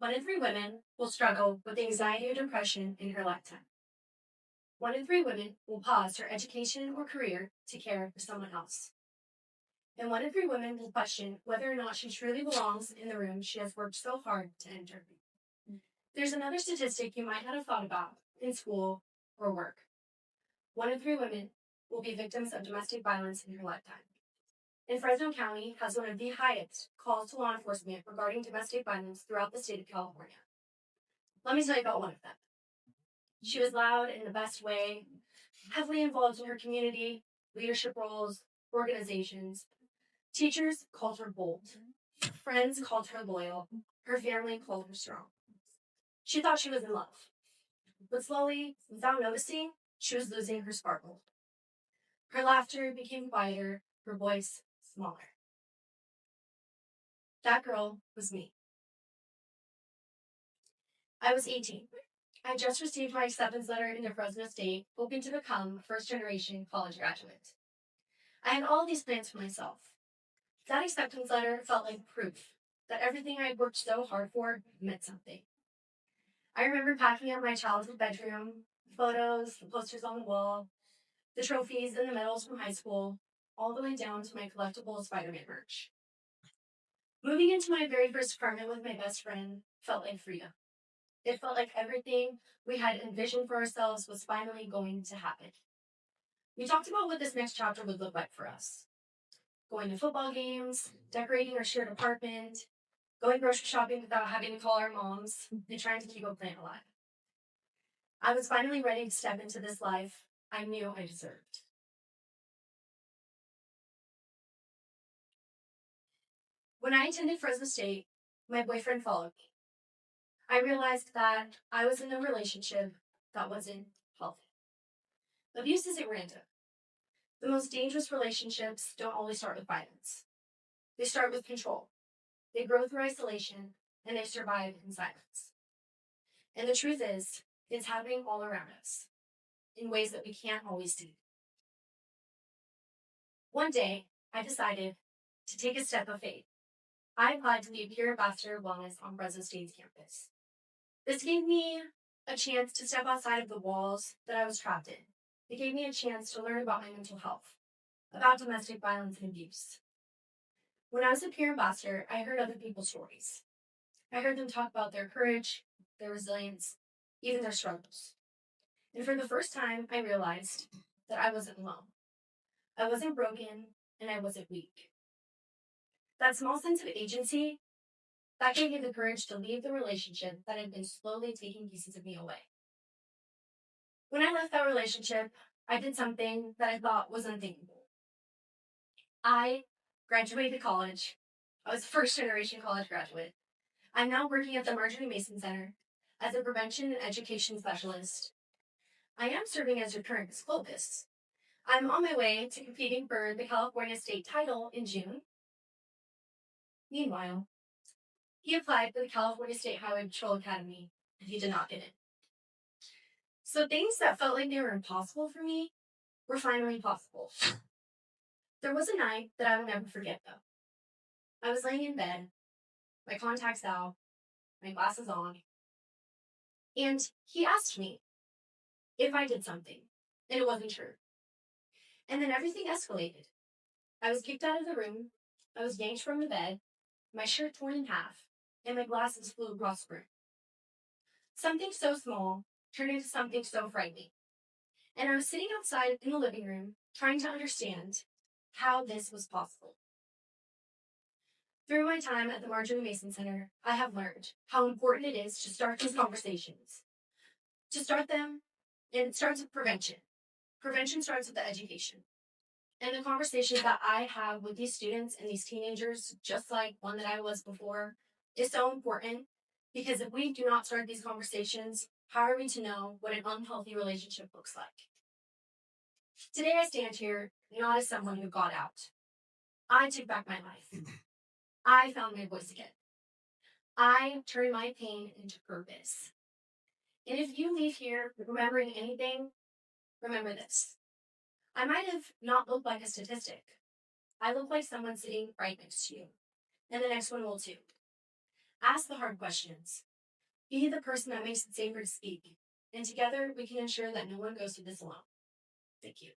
One in three women will struggle with anxiety or depression in her lifetime. One in three women will pause her education or career to care for someone else. And one in three women will question whether or not she truly belongs in the room she has worked so hard to enter. There's another statistic you might not have thought about in school or work. One in three women will be victims of domestic violence in her lifetime. And Fresno County has one of the highest calls to law enforcement regarding domestic violence throughout the state of California. Let me tell you about one of them. She was loud in the best way, heavily involved in her community, leadership roles, organizations. Teachers called her bold. Friends called her loyal. Her family called her strong. She thought she was in love. But slowly, without noticing, she was losing her sparkle. Her laughter became quieter, her voice smaller. That girl was me. I was 18. I just received my acceptance letter into Fresno State, hoping to become a first-generation college graduate. I had all these plans for myself. That acceptance letter felt like proof that everything I had worked so hard for meant something. I remember packing up my childhood bedroom, photos, the posters on the wall, the trophies and the medals from high school, all the way down to my collectible Spider-Man merch. Moving into my very first apartment with my best friend felt like freedom. It felt like everything we had envisioned for ourselves was finally going to happen. We talked about what this next chapter would look like for us. Going to football games, decorating our shared apartment, going grocery shopping without having to call our moms, and trying to keep a plant alive. I was finally ready to step into this life I knew I deserved. When I attended Fresno State, my boyfriend followed me. I realized that I was in a relationship that wasn't healthy. Abuse isn't random. The most dangerous relationships don't always start with violence. They start with control. They grow through isolation, and they survive in silence. And the truth is, it's happening all around us, in ways that we can't always see. One day, I decided to take a step of faith. I applied to be a peer ambassador of wellness on Fresno State's campus. This gave me a chance to step outside of the walls that I was trapped in. It gave me a chance to learn about my mental health, about domestic violence and abuse. When I was a peer ambassador, I heard other people's stories. I heard them talk about their courage, their resilience, even their struggles. And for the first time, I realized that I wasn't alone. I wasn't broken, and I wasn't weak. That small sense of agency, that gave me the courage to leave the relationship that had been slowly taking pieces of me away. When I left that relationship, I did something that I thought was unthinkable. I graduated college. I was a first-generation college graduate. I'm now working at the Marjorie Mason Center as a prevention and education specialist. I am serving as your current scopus. I'm on my way to competing for the California State title in June. Meanwhile, he applied for the California State Highway Patrol Academy, and he did not get it. So things that felt like they were impossible for me were finally possible. There was a night that I will never forget, though. I was laying in bed, my contacts out, my glasses on, and he asked me if I did something, and it wasn't true. And then everything escalated. I was kicked out of the room, I was yanked from the bed, my shirt torn in half, and my glasses flew across the room. Something so small turned into something so frightening. And I was sitting outside in the living room, trying to understand how this was possible. Through my time at the Marjorie Mason Center, I have learned how important it is to start these conversations. To start them, and it starts with prevention. Prevention starts with the education. And the conversations that I have with these students and these teenagers, just like one that I was before, is so important because if we do not start these conversations, how are we to know what an unhealthy relationship looks like? Today I stand here not as someone who got out. I took back my life. I found my voice again. I turned my pain into purpose. And if you leave here remembering anything, remember this. I might have not looked like a statistic. I look like someone sitting right next to you. And the next one will too. Ask the hard questions. Be the person that makes it safer to speak. And together, we can ensure that no one goes through this alone. Thank you.